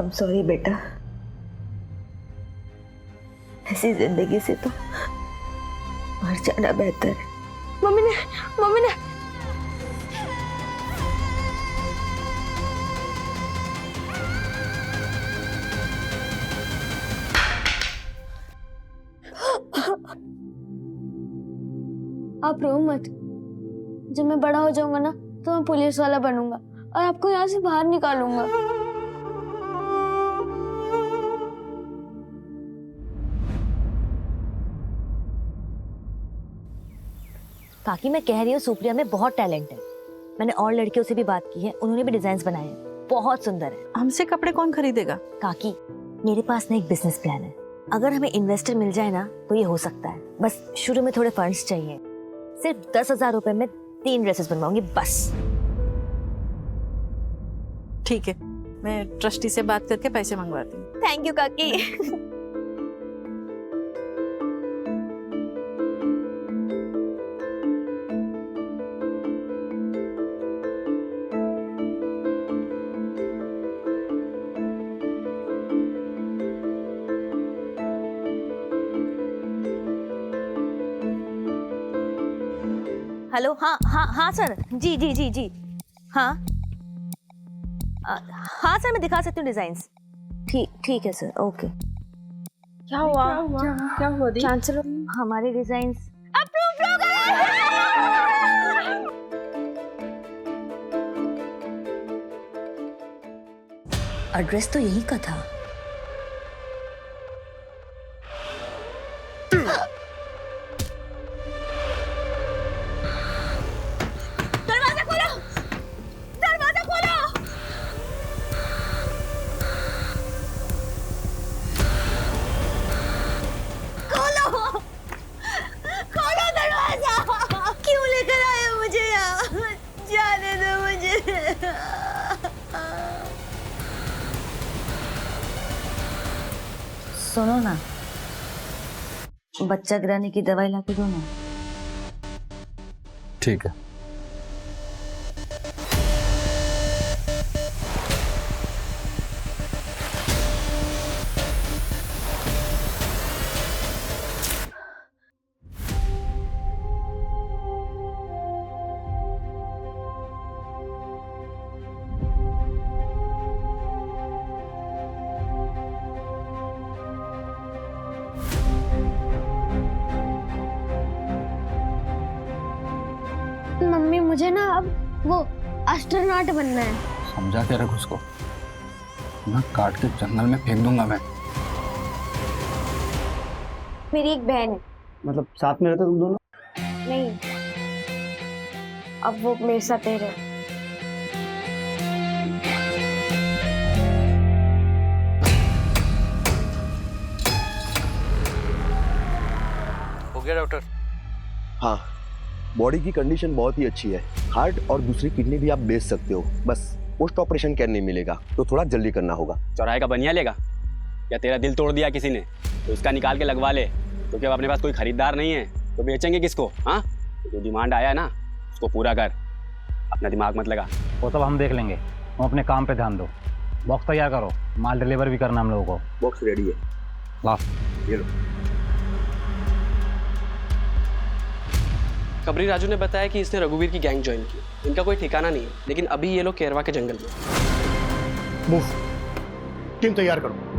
I'm sorry बेटा, ऐसी जिंदगी से तो मर जाना बेहतर है। मम्मी ने आप रो मत। जब मैं बड़ा हो जाऊंगा ना तो मैं पुलिस वाला बनूंगा और आपको यहाँ से बाहर निकालूंगा। काकी मैं कह रही हूँ सुप्रिया में बहुत टैलेंट है। मैंने और लड़कियों से भी बात की है, उन्होंने भी डिजाइन बनाए हैं, बहुत सुंदर है। हमसे कपड़े कौन खरीदेगा? काकी मेरे पास ना एक बिजनेस प्लान है, अगर हमें इन्वेस्टर मिल जाए ना तो ये हो सकता है। बस शुरू में थोड़े फंड्स चाहिए, सिर्फ 10,000 रुपए में 3 ड्रेसेस बनवाऊंगी बस। ठीक है, मैं ट्रस्टी से बात करके पैसे मंगवाती हूँ। थैंक यू काकी। हेलो, हाँ सर, जी हाँ हाँ सर, मैं दिखा सकती हूँ डिजाइन्स। ठीक है सर, ओके। क्या हुआ दी? चांसलर, हमारे डिजाइन्स अप्रूव हो गए। एड्रेस तो यही का था। सुनो ना, बच्चा गिराने की दवाई लाके दो ना। ठीक है। मम्मी मुझे ना अब वो एस्ट्रोनॉट बनना है। समझा के रख उसको, ना काट के जंगल में फेंक दूंगा मैं। मेरी एक बहन है। मतलब साथ में रहते तुम दोनों? नहीं, अब वो मेरे साथ ही रहे। हो गया डॉक्टर? हाँ, बॉडी की कंडीशन बहुत ही अच्छी है। हार्ट और दूसरी किडनी भी आप बेच सकते हो, बस पोस्ट ऑपरेशन केयर नहीं मिलेगा, तो थोड़ा जल्दी करना होगा। चौराहे का बनिया लेगा या तेरा दिल तोड़ दिया किसी ने तो उसका निकाल के लगवा ले, क्योंकि अब अपने पास कोई खरीदार नहीं है तो बेचेंगे किसको? हाँ, जो डिमांड आया है ना उसको पूरा कर, अपना दिमाग मत लगा। वो सब हम देख लेंगे, तुम अपने काम पे ध्यान दो। बॉक्स तैयार करो, माल डिलीवर भी करना हम लोगों को। बॉक्स रेडी है, ला ये लो। कबरी राजू ने बताया कि इसने रघुवीर की गैंग ज्वाइन की। इनका कोई ठिकाना नहीं है, लेकिन अभी ये लोग केरवा के जंगल में। मूव, टीम तैयार करो।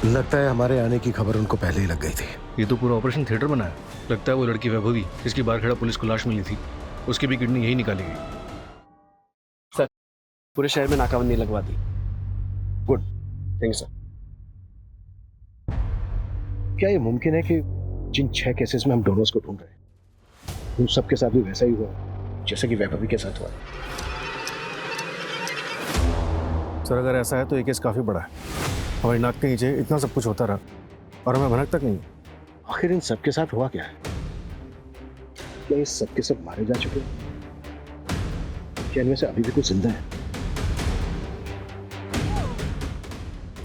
लगता है हमारे आने की खबर उनको पहले ही लग गई थी। ये तो पूरा ऑपरेशन थिएटर बना है। लगता है वो लड़की वैभवी, जिसकी बारखेड़ा पुलिस को लाश मिली थी, उसकी भी किडनी यही निकाली गई। सर, पूरे शहर में नाकाबंदी लगवा दी। Good, thank you sir. क्या ये मुमकिन है कि जिन 6 केसेस में हम डोनर्स को ढूंढ रहे हैं उन सबके साथ भी वैसा ही हुआ जैसे कि वैभवी के साथ हुआ? सर अगर ऐसा है तो ये केस काफ़ी बड़ा है। हमारी नाक के नीचे इतना सब कुछ होता रहा और हमें भनक तक नहीं। आखिर इन सबके साथ हुआ क्या है? क्या ये सबके सब मारे जा चुके हैं? क्या इनमें से अभी भी कुछ जिंदा है?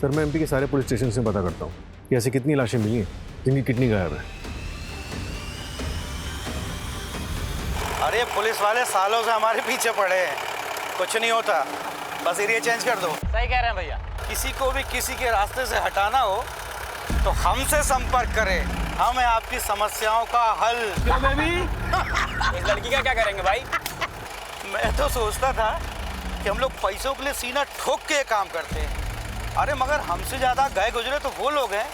सर मैं एमपी के सारे पुलिस स्टेशन से पता करता हूँ कि ऐसी कितनी लाशें मिली हैं जिनकी किडनी गायब है। अरे पुलिस वाले सालों से हमारे पीछे पड़े हैं, कुछ नहीं होता, बस एरिया चेंज कर दो। सही कह रहे हैं भैया। किसी को भी किसी के रास्ते से हटाना हो तो हमसे संपर्क करें, हम हैं आपकी समस्याओं का हल। क्यों बेबी? इस लड़की का क्या करेंगे भाई? मैं तो सोचता था कि हम लोग पैसों के लिए सीना ठोक के ये काम करते हैं, अरे मगर हमसे ज्यादा गए गुजरे तो वो लोग हैं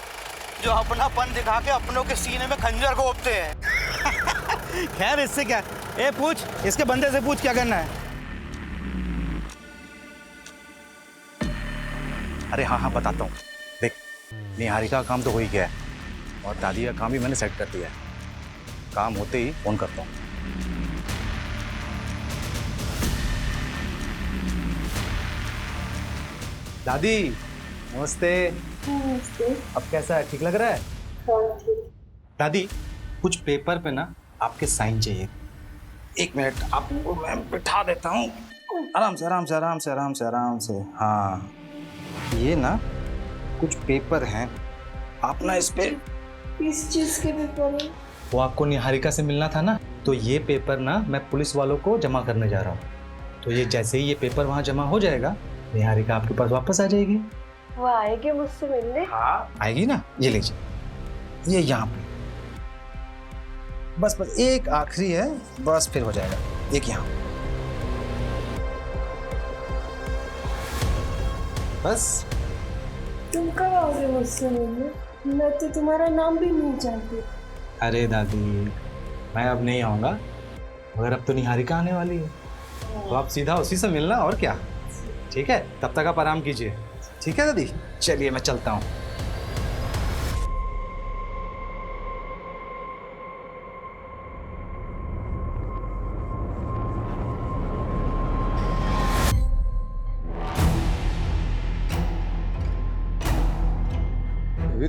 जो अपनापन दिखा के अपनों के सीने में खंजर घोंपते हैं। खैर इससे क्या, ए पूछ, इसके बंदे से पूछ क्या करना है। अरे हाँ बताता हूँ। देख, निहारिका का काम तो हो ही गया है और दादी का काम भी मैंने सेट कर दिया है। काम होते ही फोन करता हूँ। दादी नमस्ते। नमस्ते। अब कैसा है, ठीक लग रहा है? हाँ ठीक। दादी कुछ पेपर पे ना आपके साइन चाहिए। 1 मिनट आपको मैं बिठा देता हूँ। आराम से आराम से आराम से आराम से आराम से। हाँ ये ना कुछ पेपर हैं, आप ना इस पे। किस चीज़ के पेपर है? वो आपको निहारिका से मिलना था ना, तो ये पेपर ना मैं पुलिस वालों को जमा करने जा रहा हूँ। तो ये जैसे ही ये पेपर वहाँ जमा हो जाएगा, निहारिका आपके पास वापस आ जाएगी। वो आएगी मुझसे मिलने? हाँ आएगी ना, ये लीजिए, ये यहाँ पे। बस बस एक आखिरी है, बस फिर हो जाएगा। एक यहाँ, बस। तुम कब आओगे मुझसे मिलने? मैं तो तुम्हारा नाम भी नहीं जानती। अरे दादी मैं अब नहीं आऊँगा, मगर अब तो निहारिका आने वाली है, तो आप सीधा उसी से मिलना और क्या। ठीक है, तब तक आप आराम कीजिए। ठीक है दादी, चलिए मैं चलता हूँ।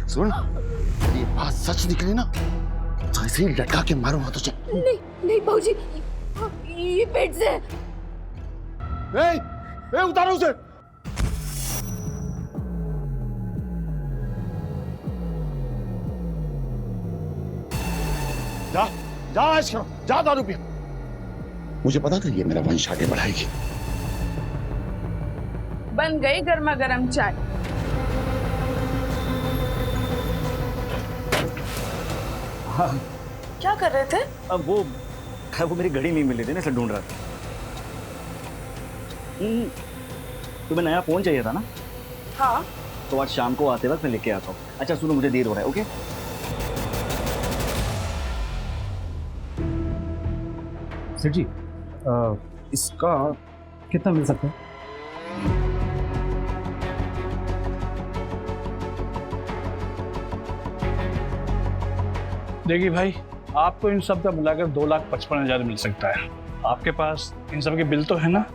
सुन, ये बात सच निकली ना तो ऐसे ही लटका के मारूंगा तुझे। नहीं नहीं बाबूजी, ये पेट से। उतारो उसे। जा जा ऐश करो, जा दारू पियो। मुझे पता था ये मेरा वंश आगे बढ़ाएगी। बन गई गर्मा गर्म चाय। हाँ क्या कर रहे थे? अब वो मेरी घड़ी नहीं मिली थी ना, इसे ढूंढ रहा था। तुम्हें नया फोन चाहिए था ना? हाँ। तो आज शाम को आते वक्त मैं लेके आता हूँ। अच्छा सुनो, मुझे देर हो रहा है। ओके सर जी, इसका कितना मिल सकता है? देखिए भाई, आपको इन सब का मिलाकर 2,55,000 मिल सकता है। आपके पास इन सब के बिल तो है ना?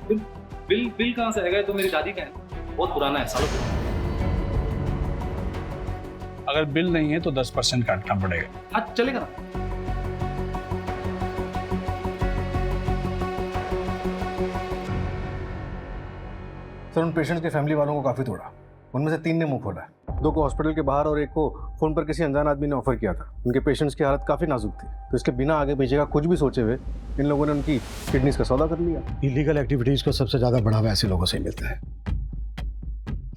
बिल कहाँ से आएगा? तो मेरी दादी का है, बहुत पुराना है, सालों पुराना। अगर बिल नहीं है तो 10% काटना पड़ेगा। हाँ चलेगा ना। सर उन पेशेंट्स के फैमिली वालों को काफ़ी तोड़ा। उनमें से 3 ने मुंह खोला, 2 को हॉस्पिटल के बाहर और 1 को फ़ोन पर किसी अनजान आदमी ने ऑफर किया था। उनके पेशेंट्स की हालत काफ़ी नाजुक थी, तो इसके बिना आगे पीछे का कुछ भी सोचे हुए इन लोगों ने उनकी किडनीज का सौदा कर लिया। इलीगल एक्टिविटीज़ को सबसे ज़्यादा बढ़ावा ऐसे लोगों से ही मिलता है।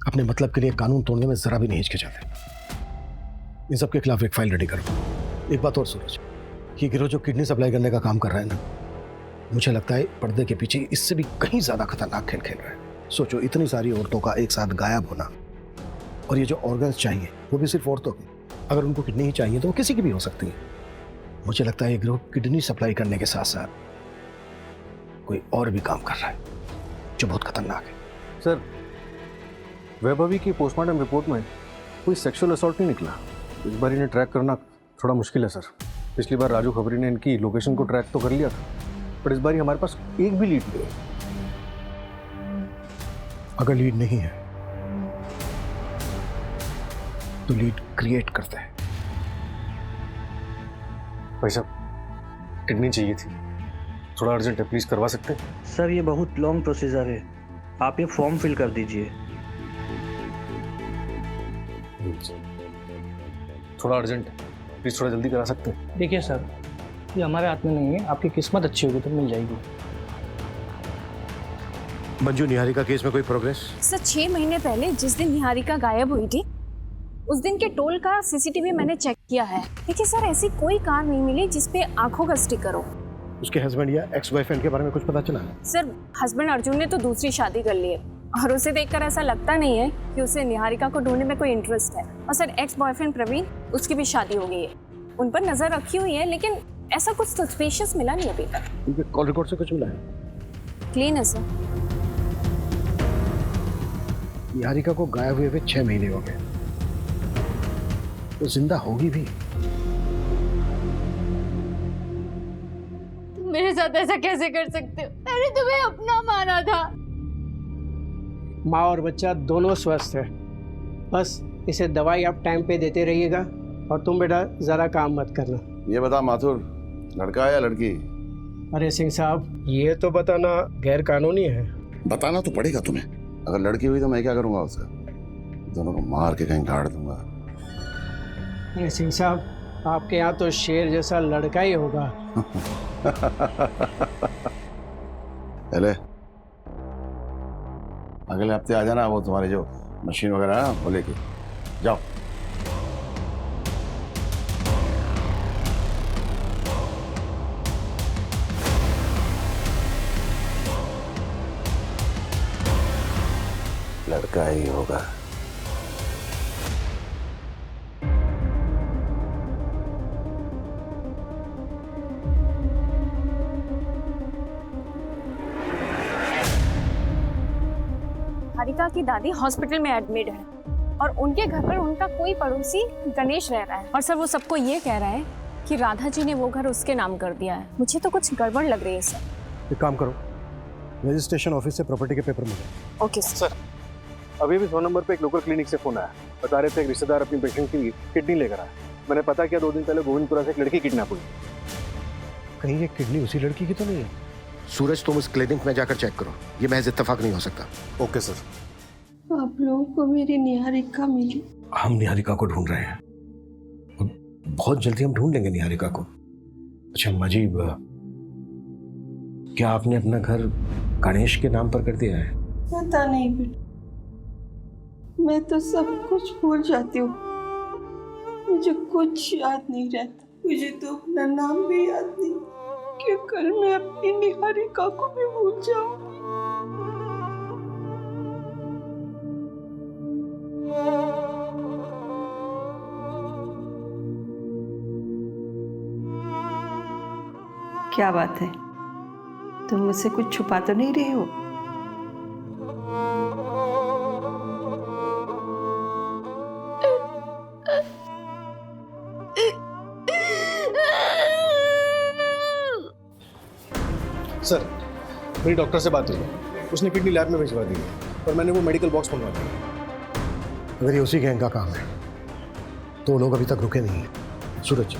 अपने मतलब के लिए कानून तोड़ने में ज़रा भी नहीं हिचकिचाते। इन सब के खिलाफ एक फाइल रेडी करो। एक बात और सूरज, ये गिरोह जो किडनी सप्लाई करने का काम कर रहा है ना, मुझे लगता है पर्दे के पीछे इससे भी कहीं ज़्यादा खतरनाक खेल खेल रहा है। सोचो, इतनी सारी औरतों का एक साथ गायब होना, और ये जो ऑर्गन्स चाहिए वो भी सिर्फ औरतों के। अगर उनको किडनी ही चाहिए तो वो किसी की भी हो सकती है। मुझे लगता है ये गिरोह किडनी सप्लाई करने के साथ साथ कोई और भी काम कर रहा है जो बहुत खतरनाक है। सर वैभवी की पोस्टमार्टम रिपोर्ट में कोई सेक्सुअल असॉल्ट नहीं निकला। इस बार इन्हें ट्रैक करना थोड़ा मुश्किल है सर। पिछली बार राजू खबरी ने इनकी लोकेशन को ट्रैक तो कर लिया था, पर इस बार हमारे पास एक भी लीड नहीं है। अगर लीड नहीं है तो लीड क्रिएट करते हैं। भाई साहब किडनी चाहिए थी, थोड़ा अर्जेंट है, प्लीज करवा सकते हैं? सर ये बहुत लॉन्ग प्रोसीजर है, आप ये फॉर्म फिल कर दीजिए। थोड़ा अर्जेंट है, प्लीज थोड़ा जल्दी करा सकते हैं? देखिए सर, ये हमारे हाथ में नहीं है, आपकी किस्मत अच्छी होगी तो मिल जाएगी। मंजू, निहारिका केस में कोई प्रोग्रेस? सर 6 महीने पहले जिस दिन निहारिका गायब हुई थी, उस दिन के टोल का सीसीटीवी मैंने चेक किया है। देखिए सर, ऐसी कोई कार नहीं मिली जिसपे आंखों का स्टिकर हो। उसके हस्बैंड या एक्स बॉयफ्रेंड के बारे में कुछ पता चला? सर हस्बैंड अर्जुन ने तो दूसरी शादी कर ली है और उसे देखकर ऐसा लगता नहीं है कि उसे निहारिका को ढूंढने में कोई इंटरेस्ट है। और सर एक्स बॉयफ्रेंड प्रवीण, उसकी भी शादी हो गई है, उन पर नजर रखी हुई है, लेकिन ऐसा कुछ सस्पिशियस मिला नहीं अभी तक। उनके कॉल रिकॉर्ड से कुछ मिला है? क्लीन है सर। निहारिका को गायब हुए 6 महीने हो गए, तो जिंदा होगी भी। तुम मेरे साथ ऐसा कैसे कर सकते हो? मैंने तुम्हें अपना माना था। माँ और बच्चा दोनों स्वस्थ है, बस इसे दवाई आप टाइम पे देते रहिएगा। और तुम बेटा ज़रा काम मत करना। ये बता माथुर, लड़का है या लड़की? अरे सिंह साहब, ये तो बताना गैर कानूनी है। बताना तो पड़ेगा तुम्हें। अगर लड़की हुई तो मैं क्या करूंगा उसका? दोनों को मार के कहीं गाड़ दूंगा। अरे सिंह साहब, आपके यहाँ तो शेर जैसा लड़का ही होगा। पहले अगले हफ्ते आ जाना, वो तुम्हारी जो मशीन वगैरह है ना वो लेके जाओ। लड़का ही होगा। निहारिका की दादी हॉस्पिटल में एडमिट है और उनके घर पर उनका कोई पड़ोसी गणेश रह रहा है। और सर वो सबको ये कह रहा है कि राधा जी ने वो घर उसके नाम कर दिया है। मुझे तो कुछ गड़बड़ लग रही है सर। एक काम करो, रजिस्ट्रेशन ऑफिस से प्रॉपर्टी के पेपर मिले। Okay sir. अभी भी 100 नंबर पे एक लोकल क्लिनिक से फोन आया, बता रहे थे एक रिश्तेदार अपनी पेशेंट की किडनी लेकर आया। मैंने पता किया, 2 दिन पहले गोविंदपुरा से एक लड़की किडनैप हुई। कहीं ये किडनी उसी लड़की की तो नहीं है? सूरज, तुम उस क्लिनिक में जाकर चेक करो, ये महज इत्तेफाक नहीं हो सकता। Okay sir. आप लोगों को मेरी निहारिका मिली? हम निहारिका को ढूंढ रहे हैं, बहुत जल्दी हम ढूंढ लेंगे निहारिका को। अच्छा मजीब, क्या आपने अपना घर गणेश के नाम पर कर दिया है? पता नहीं बेटा, मैं तो सब कुछ भूल जाती हूँ, मुझे कुछ याद नहीं रहता। मुझे तो अपना नाम भी याद नहीं कि कल मैं अपनी निहारिका को भी भूल जाऊंगी। क्या बात है, तुम मुझसे कुछ छुपा तो नहीं रहे हो? सर मेरी डॉक्टर से बात हुई, उसने किडनी लैब में भिजवा दी है और मैंने वो मेडिकल बॉक्स मंगवा दिया। अगर ये उसी गैंग का काम है तो वो लोग अभी तक रुके नहीं हैं। सूरज,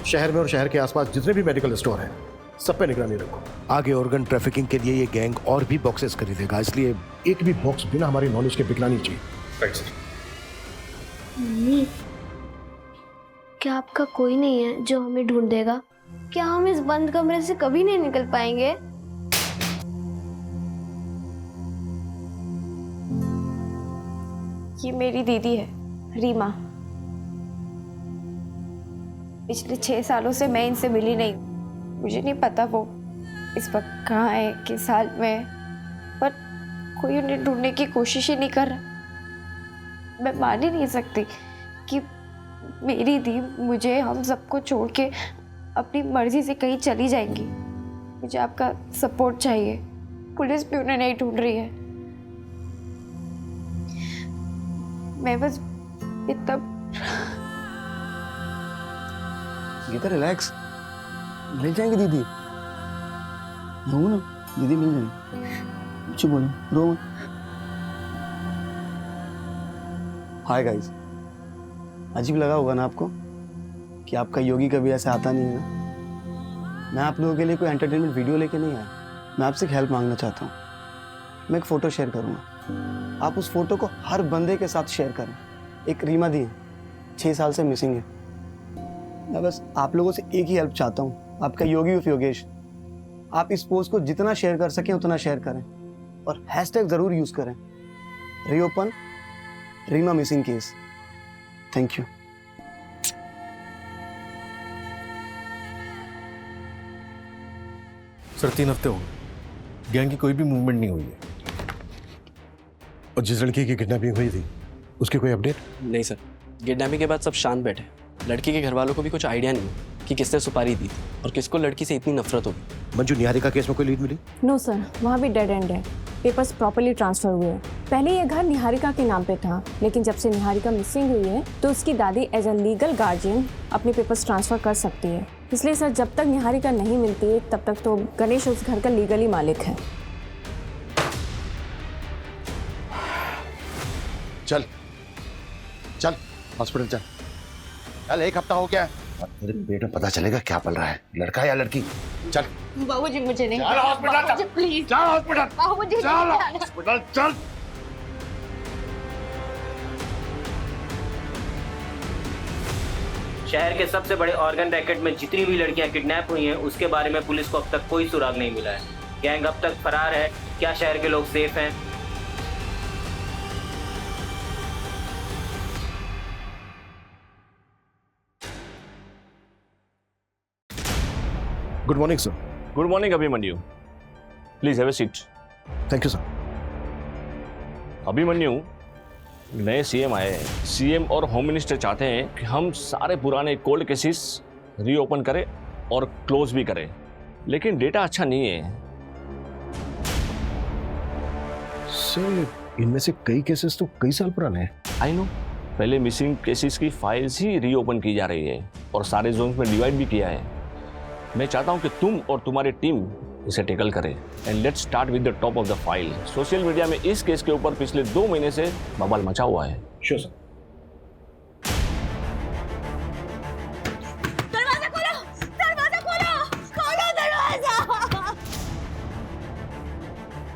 शहर में और शहर के आसपास जितने भी मेडिकल स्टोर हैं सब पे निगरानी रखो। आगे ऑर्गन ट्रैफिकिंग के लिए ये गैंग और भी बॉक्सेस खरीदेगा, इसलिए एक भी बॉक्स बिना हमारी नॉलेज के बिकना नहीं चाहिए। Right sir. मम्मी, क्या आपका कोई नहीं है जो हमें ढूंढ देगा? क्या हम इस बंद कमरे से कभी नहीं निकल पाएंगे? ये मेरी दीदी है रीमा। पिछले 6 सालों से मैं इनसे मिली नहीं। मुझे नहीं पता वो इस वक्त कहाँ है, किस हाल में है, पर कोई उन्हें ढूंढने की कोशिश ही नहीं कर रहा। मैं मान ही नहीं सकती कि मेरी दी मुझे, हम सबको छोड़ के अपनी मर्जी से कहीं चली जाएंगी। मुझे आपका सपोर्ट चाहिए। पुलिस भी उन्हें नहीं ढूंढ रही है। मैं बस इतना गीता रिलैक्स, मिल जाएंगी दीदी। रो ना, दीदी मिल जाएंगी। कुछ बोलो, रो मत। हाय गाइस, अजीब लगा होगा ना आपको कि आपका योगी कभी ऐसे आता नहीं है ना। मैं आप लोगों के लिए कोई एंटरटेनमेंट वीडियो लेके नहीं आया, मैं आपसे एक हेल्प मांगना चाहता हूँ। मैं एक फ़ोटो शेयर करूँगा, आप उस फोटो को हर बंदे के साथ शेयर करें। एक रीमा दी है, 6 साल से मिसिंग है। मैं बस आप लोगों से एक ही हेल्प चाहता हूँ, आपका योगी उफ योगेश। आप इस पोस्ट को जितना शेयर कर सकें उतना शेयर करें और हैशटैग ज़रूर यूज़ करें, reopen Reema missing case. Thank you. Sir 3 हफ्ते हो गए, गैंग की कोई भी मूवमेंट नहीं हुई है। और जिस लड़की की किडनैपिंग हुई थी उसकी कोई अपडेट? नहीं सर, किडनैपिंग के बाद सब शांत बैठे। लड़की के घर वालों को भी कुछ आइडिया नहीं कि किसने सुपारी दी थी और किसको लड़की से इतनी नफरत होगी। मंजू, निहारिका केस में कोई लीड मिली? नो सर, वहाँ भी डेड एंड है। पेपर्स प्रॉपर्ली ट्रांसफर हुए हैं। पहले ये घर निहारिका के नाम पे था, लेकिन जब से निहारिका मिसिंग हुई है तो उसकी दादी एज अ लीगल गार्जियन अपने पेपर्स ट्रांसफर कर सकती है। इसलिए सर, जब तक निहारिका नहीं मिलती तब तक तो गणेश उस घर का लीगली मालिक है। चल चल हॉस्पिटल चल। चल, 1 हफ्ता हो गया है, तेरे पेट में पता चलेगा क्या पल रहा है, लड़का या लड़की। चल बाबूजी, मुझे नहीं चल हॉस्पिटल, बाबूजी, प्लीज चल हॉस्पिटल, बाबूजी, चल हॉस्पिटल चल। शहर के सबसे बड़े ऑर्गन रैकेट में जितनी भी लड़कियां किडनैप हुई हैं उसके बारे में पुलिस को अब तक कोई सुराग नहीं मिला है। गैंग अब तक फरार है। क्या शहर के लोग सेफ हैं? Good morning sir. Good morning Abhimanyu, please have a seat. Thank you sir. Abhimanyu, नए सीएम आए हैं। सीएम और होम मिनिस्टर चाहते हैं कि हम सारे पुराने कोल्ड केसेस रीओपन करें और क्लोज भी करें, लेकिन डेटा अच्छा नहीं है। सर, इनमें से कई केसेस तो कई साल पुराने हैं। आई नो, पहले मिसिंग केसेस की फाइल्स ही रीओपन की जा रही है और सारे जोन्स में डिवाइड भी किया है। मैं चाहता हूं कि तुम और तुम्हारी टीम इसे टेकल करें and let's start with the top of the file. Social media में इस केस के ऊपर पिछले 2 महीने से बवाल मचा हुआ है। Sure sir. दरवाजा खोलो, दरवाजा खोलो, खोलो दरवाजा।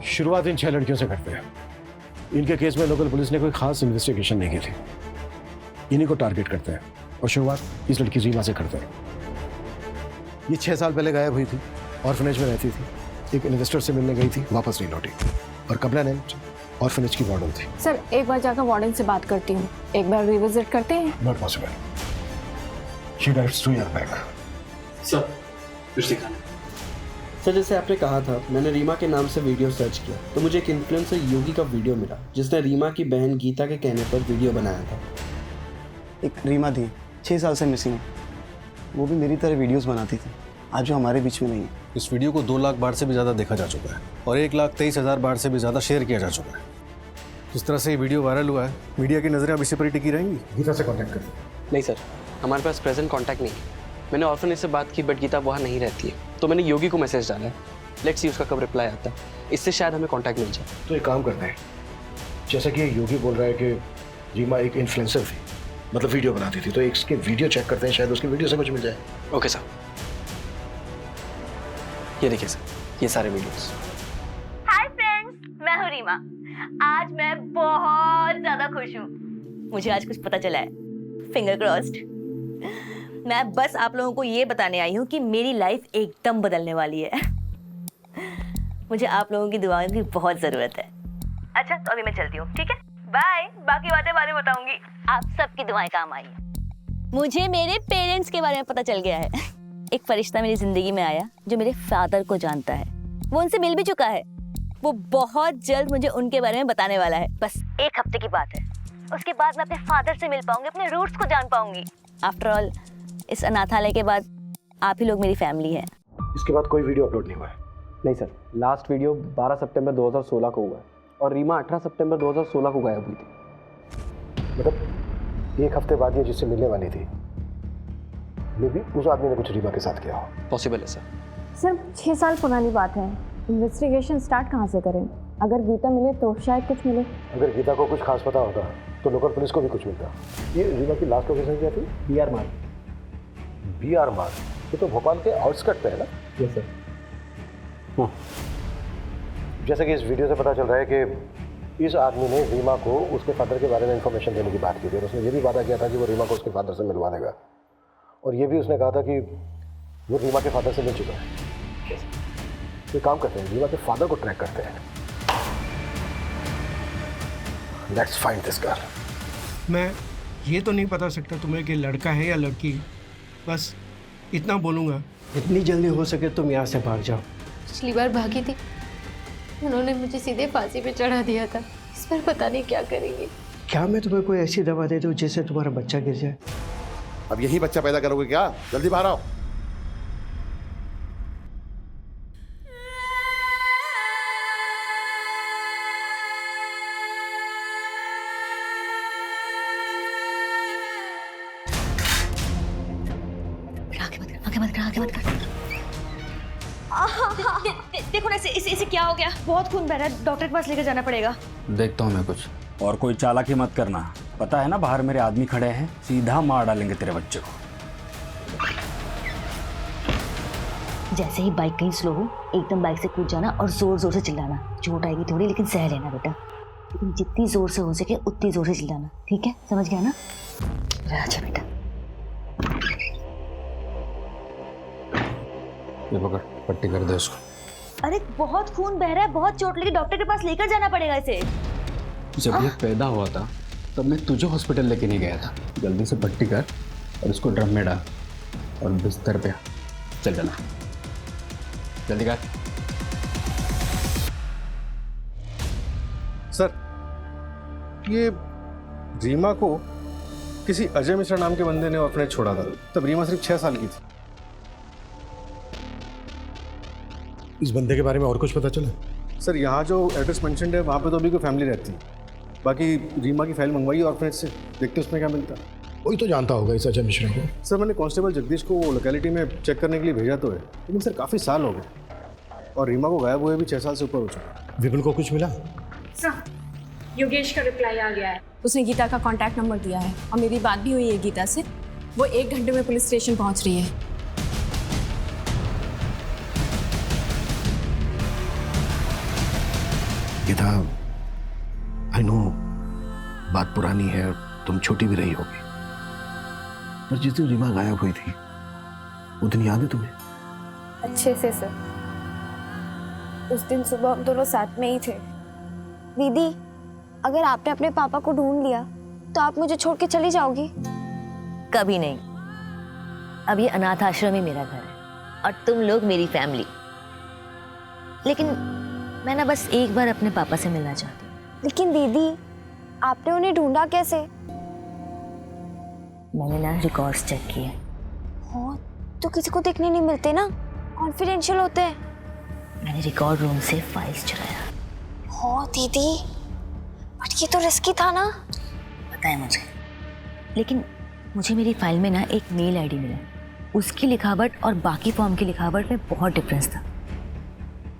शुरुआत इन 6 लड़कियों से करते हैं। इनके केस में लोकल पुलिस ने कोई खास इन्वेस्टिगेशन नहीं की थी। इन्हीं को टारगेट करते हैं और शुरुआत इस लड़की रीमा से करते हैं। ये 6 साल पहले गायब हुई थी, ऑर्फनेज में रहती थी। एक इन्वेस्टर से मिलने गई थी, वापस नहीं लौटी और कंप्लेनेंट ऑर्फनेज की वार्डन थी। सर, एक बार जाकर वार्डन से बात करती हूँ। एक बार रिविजिट करते हैं। Not possible, she died 2 years back। Sir, कुछ दिखाना। सर, जैसे आपने कहा था, मैंने रीमा के नाम से वीडियो सर्च किया तो मुझे एक इन्फ्लुएंसर योगी का वीडियो मिला जिसने रीमा की बहन गीता के कहने पर वीडियो बनाया था। एक रीमा थी, 6 साल से मिसिंग है। वो भी मेरी तरह वीडियोस बनाती थी, आज वो हमारे बीच में नहीं है। इस वीडियो को 2 लाख बार से भी ज़्यादा देखा जा चुका है और 1,23,000 बार से भी ज़्यादा शेयर किया जा चुका है। जिस तरह से ये वीडियो वायरल हुआ है, मीडिया की नज़रें अब इसी पर ही टिकी रहेंगी। गीता से कॉन्टैक्ट कर। नहीं सर, हमारे पास प्रेजेंट कॉन्टैक्ट नहीं है। मैंने ऑर्फनेज से बात की बट गीता वहाँ नहीं रहती है, तो मैंने योगी को मैसेज डाला है। लेट्स सी उसका कब रिप्लाई आता है, इससे शायद हमें कॉन्टैक्ट मिल जाए। तो एक काम करते हैं, जैसा कि योगी बोल रहा है कि रीमा एक इन्फ्लुएंसर थी, मतलब वीडियो बनाती थी, तो इसके वीडियो चेक करते हैं, शायद उसकी वीडियो से कुछ मिल जाए। Okay sir. ये देखिए सर, ये सारे वीडियोस। हाय फ्रेंड्स, मैं हूँ रीमा। आज मैं बहुत ज्यादा खुश हूँ। मुझे आज कुछ पता चला है, फिंगर क्रॉस्ड। मैं बस आप लोगों को ये बताने आई हूँ कि मेरी लाइफ एकदम बदलने वाली है। मुझे आप लोगों की दुआओं की बहुत जरूरत है। अच्छा, तो अभी मैं चलती हूँ, ठीक है? बाय। बाकी बातें बाद में बताऊंगी। आप सबकी दुआएं काम आई। मुझे मेरे पेरेंट्स के बारे में पता चल गया है। एक फरिश्ता मेरी जिंदगी में आया जो मेरे फादर को जानता है। वो उनसे मिल भी चुका है। वो बहुत जल्द मुझे उनके बारे में बताने वाला है। बस 1 हफ्ते की बात है। उसके बाद मैं अपने फादर से मिल पाऊंगी, अपने रूट्स को जान पाऊंगी। आफ्टर ऑल, इस अनाथालय के बाद आप ही लोग मेरी फैमिली है। इसके बाद कोई वीडियो अपलोड नहीं हुआ है? नहीं सर, लास्ट वीडियो 12 सितंबर 2016 को हुआ है और रीमा 18 सितंबर 2016 को गायब हुई थी। मतलब 1 हफ्ते बाद ये जिससे मिलने वाली थी, मे भी उस आदमी ने कुछ रीमा के साथ किया हो। पॉसिबल है सर। सर, 6 साल पुरानी बात है। इन्वेस्टिगेशन स्टार्ट कहाँ से करें? अगर गीता मिले तो शायद कुछ मिले। अगर गीता को कुछ खास पता होता तो लोकल पुलिस को भी कुछ मिलता। ये रीमा की लास्ट लोकेशन क्या थी? BR मार्ग। BR मार्ग, ये तो भोपाल के आउटस्कर्ट पे है ना? Yes sir. जैसे कि इस वीडियो से पता चल रहा है कि इस आदमी ने रीमा को उसके फादर के बारे में इंफॉर्मेशन देने की बात की थी और उसने ये भी वादा किया था कि वो रीमा को उसके फादर से मिलवा देगा, और ये भी उसने कहा था कि वो रीमा के फादर से मिल चुका है। तो काम करते हैं, रीमा के फादर को ट्रैक करते हैं। Let's find this girl. मैं ये तो नहीं बता सकता तुम्हें कि लड़का है या लड़की, बस इतना बोलूँगा जितनी जल्दी हो सके तुम यहाँ से भाग जाओ। पिछली बार भागी थी, उन्होंने मुझे सीधे फांसी पे चढ़ा दिया था। इस बार पता नहीं क्या करेंगे। क्या मैं तुम्हें कोई ऐसी दवा दे दूँ जिससे तुम्हारा बच्चा गिर जाए? अब यही बच्चा पैदा करोगे क्या? जल्दी बाहर आओ। आगे मत कर। देखो ना इसे क्या हो गया? बहुत खून बह रहा है, डॉक्टर के पास लेकर जाना पड़ेगा। देखता हूँ मैं कुछ। और कोई चालाकी मत करना, पता है ना बाहर मेरे आदमी खड़े हैं, सीधा मार डालेंगे तेरे बच्चे को। जैसे ही बाइक कहीं स्लो हो, एकदम बाइक से कूद जाना और जोर जोर से चिल्लाना। चोट आएगी थोड़ी लेकिन सह लेना बेटा, लेकिन जितनी जोर से हो सके उतनी जोर से चिल्लाना, ठीक है? समझ गया ना? अच्छा बेटा। ये पकड़, पट्टी कर दे उसको। अरे बहुत खून बह रहा है, बहुत चोट लगी, डॉक्टर के पास लेकर जाना पड़ेगा इसे। जब ये पैदा हुआ था तब मैं तुझे हॉस्पिटल लेके नहीं गया था। जल्दी से पट्टी कर और इसको ड्रम में डाल और बिस्तर पे चल जाना, जल्दी कर। सर, ये रीमा को किसी अजय मिश्रा नाम के बंदे ने ऑर्फनेज छोड़ा था, तब रीमा सिर्फ 6 साल की थी। इस बंदे के बारे में और कुछ पता चला? सर, यहाँ जो एड्रेस मेंशन्ड है वहाँ पे तो अभी कोई फैमिली रहती है। बाकी रीमा की फाइल मंगवाई ऑर्फनेज से, देखते उसमें क्या मिलता है। वही तो जानता होगा इस अजय मिश्रा को। सर, मैंने कांस्टेबल जगदीश को वो लोकेलिटी में चेक करने के लिए भेजा तो है, लेकिन सर काफ़ी साल हो गए और रीमा को गायब हुए भी 6 साल से ऊपर हो चुका। विपुल को कुछ मिला? सर, योगेश का रिप्लाई आ गया है। उसने गीता का कॉन्टैक्ट नंबर दिया है और मेरी बात भी हुई है गीता से। वो 1 घंटे में पुलिस स्टेशन पहुँच रही है। गीता, आई नो बात पुरानी है और तुम छोटी भी रही होगी, पर जिस दिन रीमा गायब हुई थी वो दिन याद है तुम्हें? अच्छे से सर। उस दिन सुबह हम दोनों साथ में ही थे। दीदी, अगर आपने अपने पापा को ढूंढ लिया तो आप मुझे छोड़ के चली जाओगी? कभी नहीं। अब ये अनाथ आश्रम ही मेरा घर है और तुम लोग मेरी फैमिली। लेकिन मैं ना बस एक बार अपने पापा से मिलना चाहती हूँ। लेकिन दीदी, आपने उन्हें ढूंढा कैसे? मैंने ना रिकॉर्ड्स चेक किए। हाँ, तो किसी को देखने नहीं मिलते ना, कॉन्फिडेंशियल होते हैं। मैंने रिकॉर्ड रूम से फाइल्स चुराया। हाँ दीदी, बट ये तो रिस्की था ना। पता है मुझे, लेकिन मुझे मेरी फाइल में ना एक मेल आईडी मिला। उसकी लिखावट और बाकी फॉर्म की लिखावट में बहुत डिफरेंस था।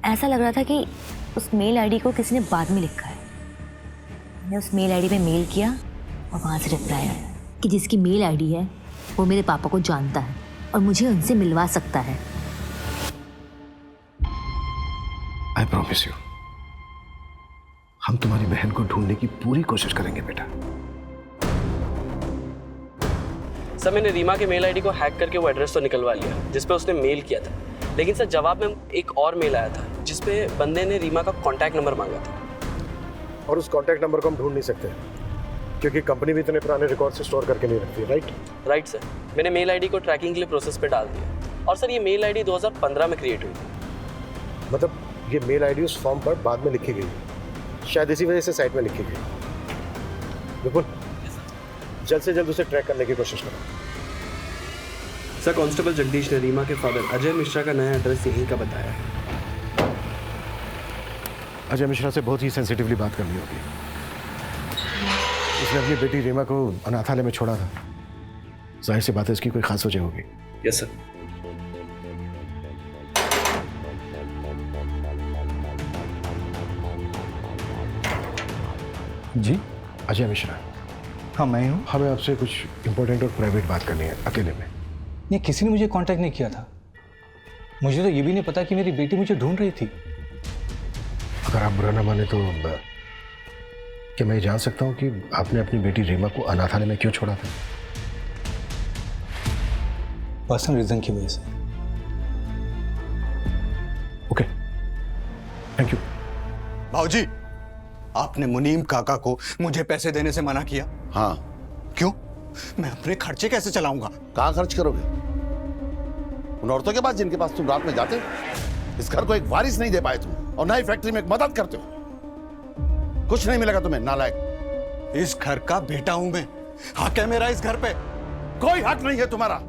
ऐसा लग रहा था कि उस मेल आईडी को किसी ने बाद में लिखा है। मैंने उस मेल आईडी पे मेल किया और वहाँ से रिप्लाई आया कि जिसकी मेल आईडी है वो मेरे पापा को जानता है और मुझे उनसे मिलवा सकता है। आई प्रॉमिस यू, हम तुम्हारी बहन को ढूंढने की पूरी कोशिश करेंगे बेटा। सर, मैंने रीमा के मेल आईडी को हैक करके वो एड्रेस तो निकलवा लिया जिस पे उसने मेल किया था, लेकिन सर जवाब में एक और मेल आया था जिस पे बंदे ने रीमा का कॉन्टैक्ट नंबर मांगा था। और उस कॉन्टैक्ट नंबर को हम ढूंढ नहीं सकते क्योंकि कंपनी भी इतने पुराने रिकॉर्ड से स्टोर करके नहीं रखती, राइट सर। मैंने मेल आईडी को ट्रैकिंग के लिए प्रोसेस पे डाल दिया और सर ये मेल आईडी 2015 में क्रिएट हुई थी। मतलब ये मेल आईडी उस फॉर्म पर बाद में लिखी गई, शायद इसी वजह से साइट में लिखी गई। बिल्कुल, जल्द से जल्द उसे ट्रैक करने की कोशिश करो। सर, कांस्टेबल जगदीश ने रीमा के फादर अजय मिश्रा का नया एड्रेस यहीं का बताया है। अजय मिश्रा से बहुत ही सेंसिटिवली बात करनी होगी। उसने अपनी बेटी रीमा को अनाथालय में छोड़ा था, जाहिर सी बात है इसकी कोई खास वजह होगी। Yes sir. जी अजय मिश्रा। हाँ मैं हूँ। हमें आपसे कुछ इम्पोर्टेंट और प्राइवेट बात करनी है, अकेले में। नहीं, किसी ने मुझे कांटेक्ट नहीं किया था। मुझे तो ये भी नहीं पता कि मेरी बेटी मुझे ढूंढ रही थी। अगर आप बुरा ना माने तो क्या मैं जान सकता हूँ कि आपने अपनी बेटी रीमा को अनाथालय में क्यों छोड़ा था? पर्सनल रीजन की वजह से। Okay, thank you. भाऊजी, आपने मुनीम काका को मुझे पैसे देने से मना किया। हाँ। क्यों? मैं अपने खर्चे कैसे चलाऊंगा? कहाँ खर्च करोगे? उन औरतों के पास जिनके पास तुम रात में जाते हो? इस घर को एक वारिस नहीं दे पाए तुम, और ना ही फैक्ट्री में एक मदद करते हो। कुछ नहीं मिलेगा तुम्हें, नालायक। इस घर का बेटा हूं मैं, हक है मेरा इस घर पे। कोई हक नहीं है तुम्हारा।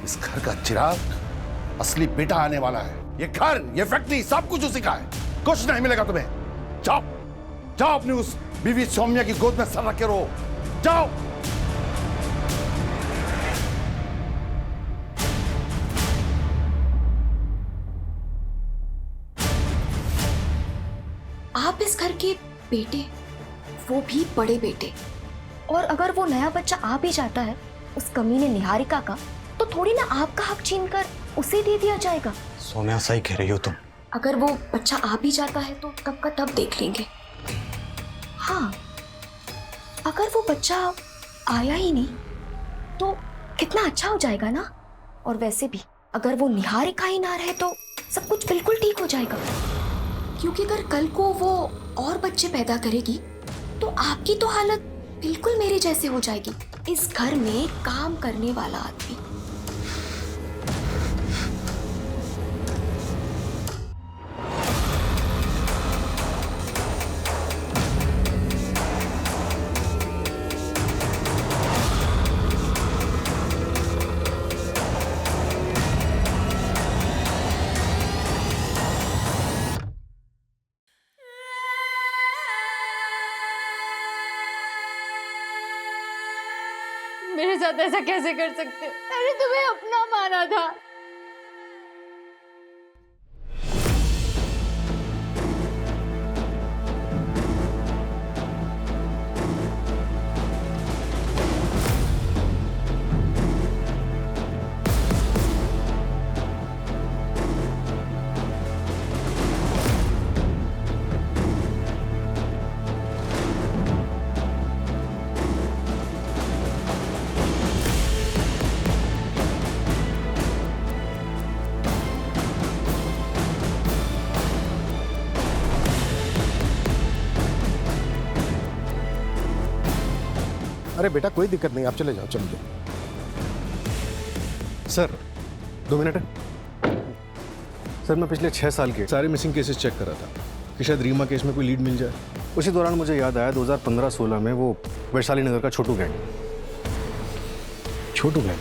इस घर का चिराग असली बेटा आने वाला है। ये घर, ये फैक्ट्री, सब कुछ उसी का है। कुछ नहीं मिलेगा तुम्हें। जाओ जाओ, अपनी उस बीवी सौम्या की गोद में सर रख के रहो। जाओ। आप इस घर के बेटे, वो भी बड़े बेटे, और अगर वो नया बच्चा आ भी जाता है उस कमीने निहारिका का, तो थोड़ी ना आपका हक छीनकर उसे दे दिया जाएगा। सौम्या, सही कह रही हो तुम। अगर वो बच्चा आ भी जाता है तो तब का तब देख लेंगे। हाँ, अगर वो बच्चा आया ही नहीं तो कितना अच्छा हो जाएगा ना। और वैसे भी अगर वो निहारिका ही ना रहे तो सब कुछ बिल्कुल ठीक हो जाएगा, क्योंकि अगर कल को वो और बच्चे पैदा करेगी तो आपकी तो हालत बिल्कुल मेरे जैसे हो जाएगी। इस घर में काम करने वाला आदमी। मेरे साथ ऐसा कैसे कर सकते हो? मैंने तुम्हें अपना माना था। अरे बेटा, कोई दिक्कत नहीं, आप चले जाओ, चलिए। सर 2 मिनट है। सर, मैं पिछले 6 साल के सारे मिसिंग केसेस चेक कर रहा था कि शायद रीमा केस में कोई लीड मिल जाए। उसी दौरान मुझे याद आया 2015-16 में वो वैशाली नगर का छोटू गैंग। छोटू गैंग?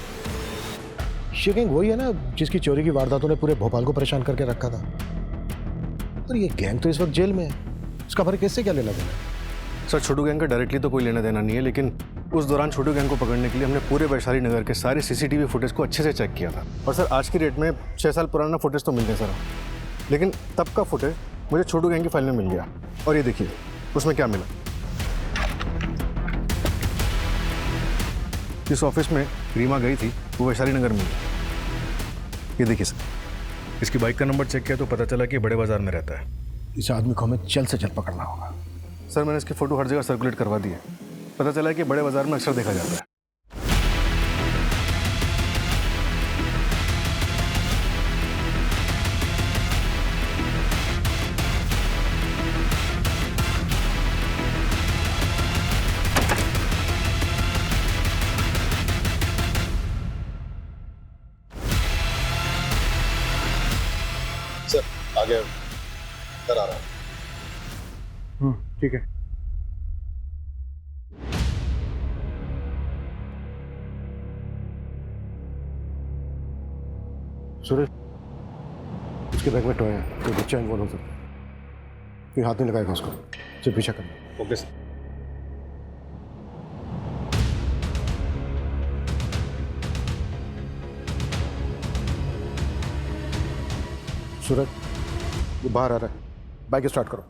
ये गैंग वही है ना जिसकी चोरी की वारदातों ने पूरे भोपाल को परेशान करके रखा था। पर ये गैंग तो इस वक्त जेल में है, उसका हमारे केस से क्या लेना देना? सर, छोटू गैंग का डायरेक्टली तो कोई लेना देना नहीं है, लेकिन उस दौरान छोटू गैंग को पकड़ने के लिए हमने पूरे वैशाली नगर के सारे सीसीटीवी फुटेज को अच्छे से चेक किया था। और सर, आज की डेट में 6 साल पुराना फुटेज तो मिल गया सर, लेकिन तब का फुटेज मुझे छोटू गैंग की फाइल में मिल गया। और ये देखिए उसमें क्या मिला। जिस ऑफिस में रीमा गई थी वो वैशाली नगर में। ये देखिए सर, इसकी बाइक का नंबर चेक किया तो पता चला कि बड़े बाजार में रहता है। इस आदमी को हमें जल्द से जल्द पकड़ना होगा। सर, मैंने इसकी फोटो हर जगह सर्कुलेट करवा दी है। पता चला है कि बड़े बाजार में अक्सर देखा जाता है। सर, आगे कर आ रहा है। ठीक है। सूरज, उसके बैग में टॉय है, कोई बच्चा इन्वॉल्व हो सकता है। कोई हाथ नहीं लगाएगा उसको, सिर्फ पीछा करना। Okay sir. सूरज, वो बाहर आ रहा है, बाइक स्टार्ट करो।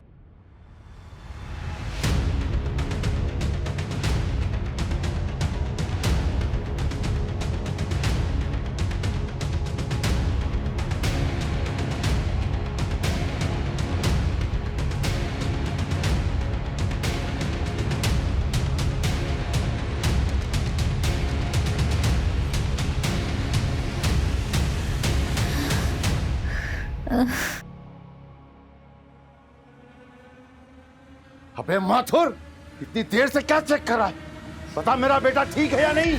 अबे माथुर, इतनी देर से क्या चेक कर रहा है? बता मेरा बेटा ठीक है या नहीं?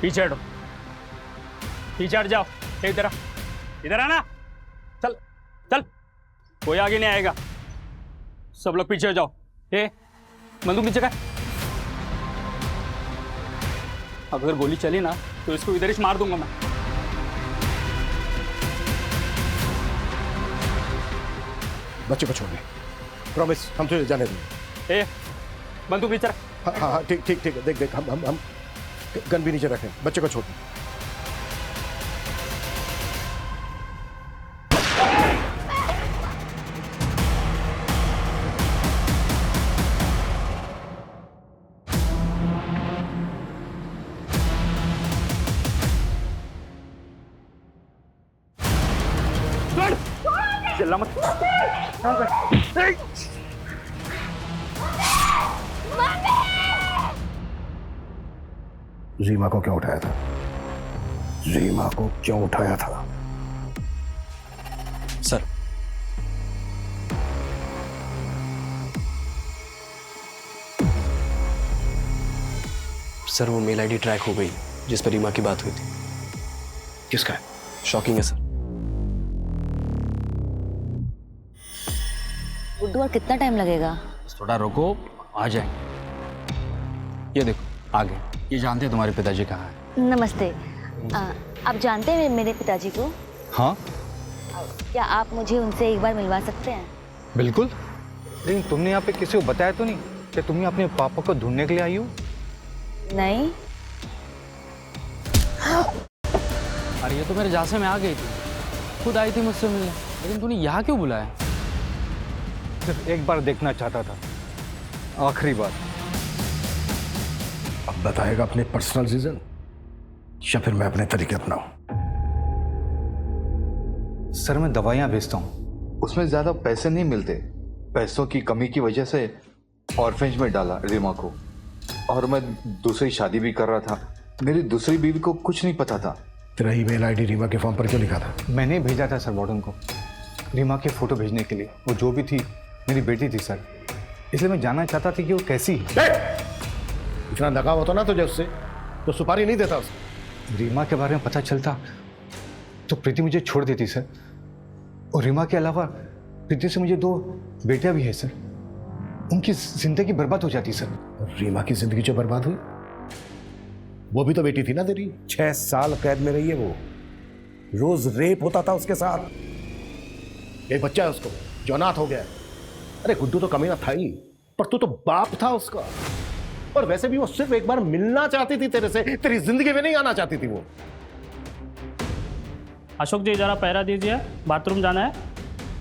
पीछे हटो, पीछे हट जाओ। इधर आ, इधर आना। चल चल, कोई आगे नहीं आएगा। सब लोग पीछे हो जाओ। बंदूक नीचे कर। अगर गोली चली ना तो इसको इधर ही मार दूंगा मैं। बच्चे को छोड़ दे, प्रॉमिस, हम तुझे जाने देंगे। बंदूक नीचे रख। हाँ हाँ ठीक ठीक ठीक है, देख देख हम गन भी नीचे रखें, बच्चे को छोड़ दे। चिल्ला मत। रीमा को क्यों उठाया था? रीमा को क्यों उठाया था? सर, सर वो मेल आईडी ट्रैक हो गई जिस पर रीमा की बात हुई थी। किसका है? शॉकिंग है सर। गुड्डू, और कितना टाइम लगेगा? थोड़ा रुको, आ जाएंगे। ये देखो आ गए। ये जानते हैं तुम्हारे पिताजी कहाँ हैं? नमस्ते। आप जानते हैं मेरे पिताजी को? हाँ क्या आप मुझे उनसे एक बार मिलवा सकते हैं? बिल्कुल। लेकिन तुमने यहाँ पे किसी को बताया तो नहीं कि तुम अपने पापा को ढूंढने के लिए आई हो? नहीं। अरे ये तो मेरे जासे में आ गई थी, खुद आई थी मुझसे मिलने। लेकिन तूने यहाँ क्यों बुलाया? सिर्फ एक बार देखना चाहता था, आखिरी बार। अब बताएगा अपने पर्सनल रीजन या फिर मैं अपने तरीके अपनाऊं? सर मैं दवाइयाँ बेचता हूँ। उसमें ज्यादा पैसे नहीं मिलते। पैसों की कमी की वजह से ऑर्फेंज में डाला रीमा को, और मैं दूसरी शादी भी कर रहा था। मेरी दूसरी बीवी को कुछ नहीं पता था। तेरा ईमेल आईडी रीमा के फॉर्म पर क्यों लिखा था? मैंने भेजा था सर वार्डन को रीमा के फोटो भेजने के लिए। वो जो भी थी मेरी बेटी थी सर, इसलिए मैं जानना चाहता था कि वो कैसी। इतना लगाव होता ना तुझे उससे तो सुपारी नहीं देता उसे। रीमा के बारे में पता चलता तो प्रीति मुझे छोड़ देती सर। और रीमा के अलावा प्रीति से मुझे 2 बेटियां भी हैं सर। उनकी जिंदगी बर्बाद हो जाती सर। रीमा की जिंदगी जो बर्बाद हुई, वो भी तो बेटी थी ना तेरी। 6 साल कैद में रही है वो। रोज रेप होता था उसके साथ। एक बच्चा है उसको जो अनाथ हो गया है। अरे गुड्डू तो कमीना था ही, पर तू तो बाप था उसका। और वैसे भी वो सिर्फ एक बार मिलना चाहती थी तेरे से, तेरी जिंदगी में नहीं आना चाहती थी वो। अशोक जी जरा पहरा दीजिए, बाथरूम जाना है।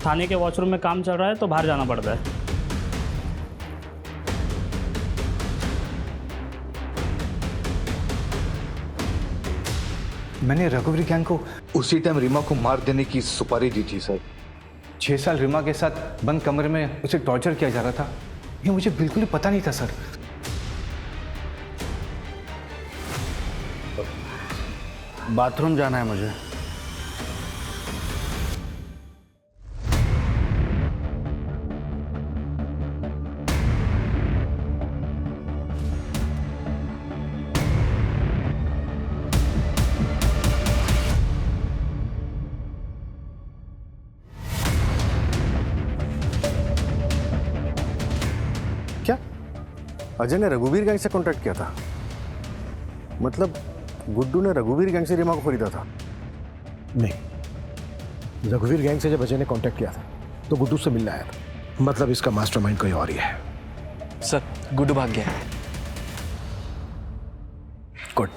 थाने के वॉशरूम में काम चल रहा है तो बाहर जाना पड़ता है। मैंने रघुवीर गैंग को उसी टाइम रीमा को मार देने की सुपारी दी थी सर। 6 साल रीमा के साथ बंद कमरे में उसे टॉर्चर किया जा रहा था, ये मुझे बिल्कुल ही पता नहीं था सर। बाथरूम जाना है मुझे। अजय ने रघुवीर गैंग से कांटेक्ट किया था। मतलब गुड्डू ने रघुवीर गैंग से रीमा को खरीदा था? नहीं, रघुवीर गैंग से जब अजय ने कांटेक्ट किया था तो गुड्डू से मिलने आया था। मतलब इसका मास्टरमाइंड कोई और ही है। सर, गुड्डू भाग गया है। गुड।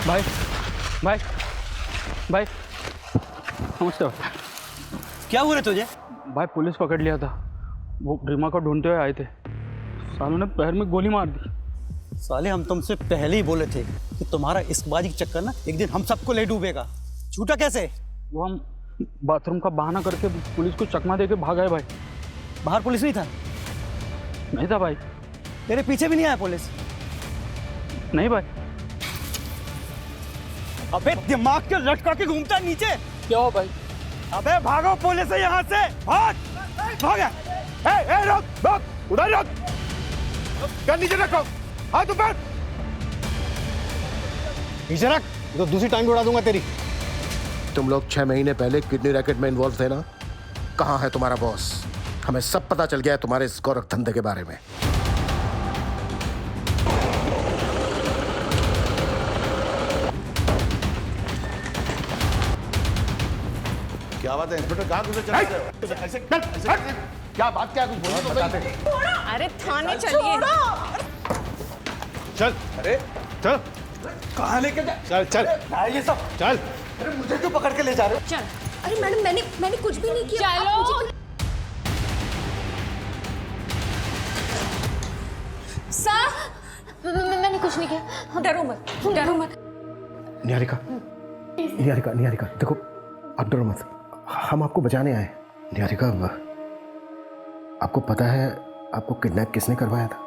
भाई भाई भाई नमस्ते। क्या हुआ तुझे? भाई पुलिस पकड़ लिया था, वो रीमा को ढूंढते हुए आए थे, सालों ने पैर में गोली मार दी। साले हम तुमसे पहले ही बोले थे कि तुम्हारा इश्कबाजी का चक्कर ना एक दिन हम सबको ले डूबेगा। छूटा कैसे? वो हम बाथरूम का बहाना करके पुलिस को चकमा देके भाग आए भाई। बाहर पुलिस नहीं था? नहीं था भाई। तेरे पीछे भी नहीं आया पुलिस? नहीं भाई। अबे दिमाग के लटका के घूमता नीचे। क्या हो भाई? अबे भागो पुलिस से यहाँ से, भाग भाग। रोक रोक, उधर रोक, कर नीचे रखो, हाथ ऊपर नीचे रख, तो दूसरी टांग उड़ा दूंगा तेरी। तुम लोग 6 महीने पहले किडनी रैकेट में इन्वॉल्व थे ना? कहाँ है तुम्हारा बॉस? हमें सब पता चल गया है तुम्हारे इस गोरख धंधे के बारे में। क्या बात है इंस्पेक्टर, कहाँ घुसे चले गए? ऐसे क्या बात, क्या कुछ बोलो तो सही। अरे थाने चलिए। चल, अरे चल, कहाँ लेके जा? चल चल ये सब चल। अरे मुझे क्यों पकड़ के ले जा रहे हो? चल। अरे मैडम मैंने कुछ भी नहीं किया। चलो। सर, मैंने कुछ नहीं किया, डरो मत, डरो मत। निहारिका, निहारिका, निहारिका, देखो आप डरो मत, हम आपको बचाने आए। निहारिका, आपको पता है आपको किडनैप किसने करवाया था?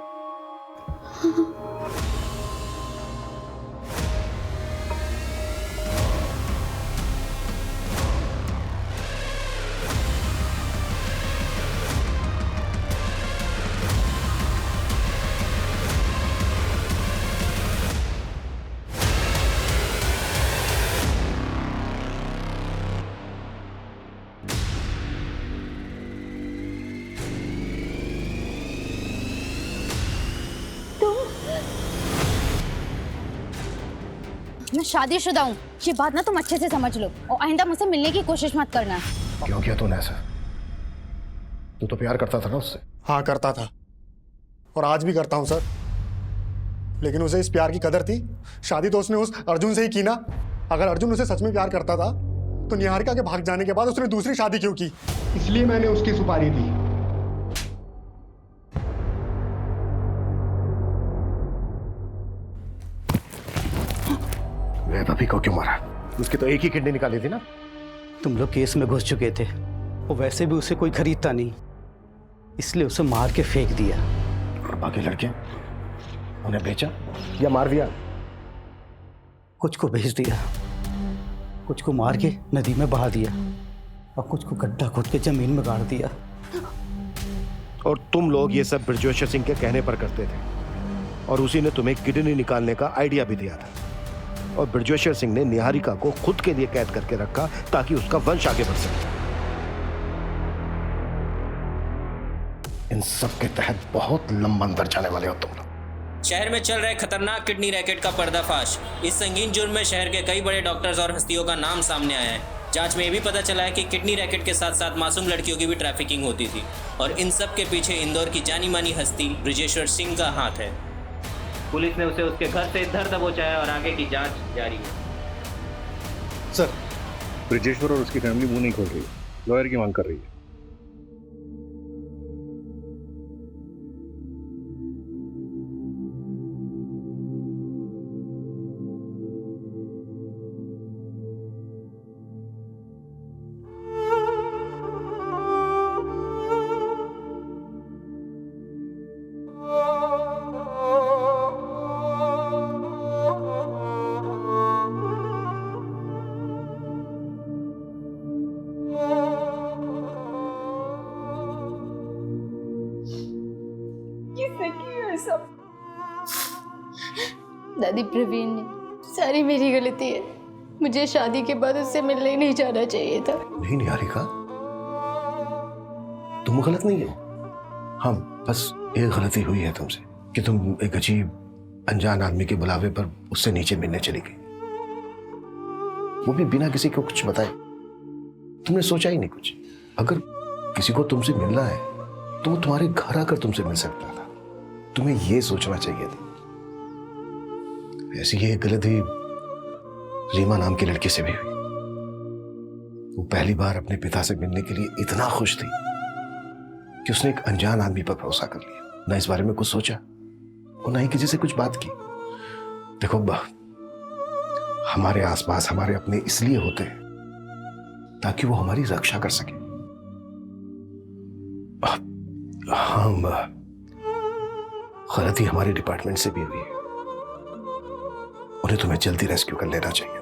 मैं शादीशुदा हूँ, ये बात ना तुम अच्छे से समझ लो और आइंदा मुझसे मिलने की कोशिश मत करना। क्यों किया तूने ऐसा? तू तो प्यार करता था ना उससे? हाँ करता था, और आज भी करता हूँ सर। लेकिन उसे इस प्यार की कदर थी। शादी तो उसने उस अर्जुन से ही की ना। अगर अर्जुन उसे सच में प्यार करता था तो निहारिका के भाग जाने के बाद उसने दूसरी शादी क्यों की? इसलिए मैंने उसकी सुपारी दी। वैभवी को क्यों मारा? उसकी तो एक ही किडनी निकाली थी ना। तुम लोग केस में घुस चुके थे, और वैसे भी उसे कोई खरीदता नहीं, इसलिए उसे मार के फेंक दिया। और बाकी लड़के उन्हें बेचा या मार दिया? कुछ को भेज दिया, कुछ को मार के नदी में बहा दिया, और कुछ को गड्ढा खोद के जमीन में गाड़ दिया। और तुम लोग ये सब ब्रजेश्वर सिंह के कहने पर करते थे, और उसी ने तुम्हें किडनी निकालने का आइडिया भी दिया था। और ब्रजेश्वर सिंह ने निहारिका को खुद के लिए कैद करके रखा ताकि उसका वंश आगे बढ़ सके। इन सब के तहत बहुत लंबा अंदर जाने वाले हो तुम लोग। शहर में चल रहे खतरनाक किडनी रैकेट का पर्दाफाश। इस संगीन जुर्म में शहर के कई बड़े डॉक्टर्स और हस्तियों का नाम सामने आया है। जांच में ये भी पता चला है कि किडनी रैकेट के साथ साथ मासूम लड़कियों की भी ट्रैफिकिंग होती थी, और इन सब के पीछे इंदौर की जानी मानी हस्ती ब्रजेश्वर सिंह का हाथ है। पुलिस ने उसे उसके घर से धर दबोचा है और आगे की जांच जारी है। सर, ब्रजेश्वर और उसकी फैमिली मुंह नहीं खोल रही, लॉयर की मांग कर रही है। दादी, प्रवीण ने सारी मेरी गलती है। मुझे शादी के बाद उससे मिलने ही नहीं जाना चाहिए था। नहीं निहारिका, तुम तुम गलत नहीं हो। हाँ, बस एक गलती हुई है तुमसे कि तुम एक अजीब अनजान आदमी के बुलावे पर उससे नीचे मिलने चली गई, वो भी बिना किसी को कुछ बताए। तुमने सोचा ही नहीं कुछ। अगर किसी को तुमसे मिलना है तो वो तुम्हारे घर आकर तुमसे मिल सकता था। तुम्हें ये सोचना चाहिए था। ऐसी ये गलती रीमा नाम की लड़की से भी हुई। वो पहली बार अपने पिता से मिलने के लिए इतना खुश थी कि उसने एक अनजान आदमी पर भरोसा कर लिया, ना इस बारे में कुछ सोचा और ना ही किसी से कुछ बात की। देखो हमारे आसपास हमारे अपने इसलिए होते हैं ताकि वो हमारी रक्षा कर सके। हाँ, गलती हमारे डिपार्टमेंट से भी हुई है। उन्हें तुम्हें जल्दी रेस्क्यू कर लेना चाहिए।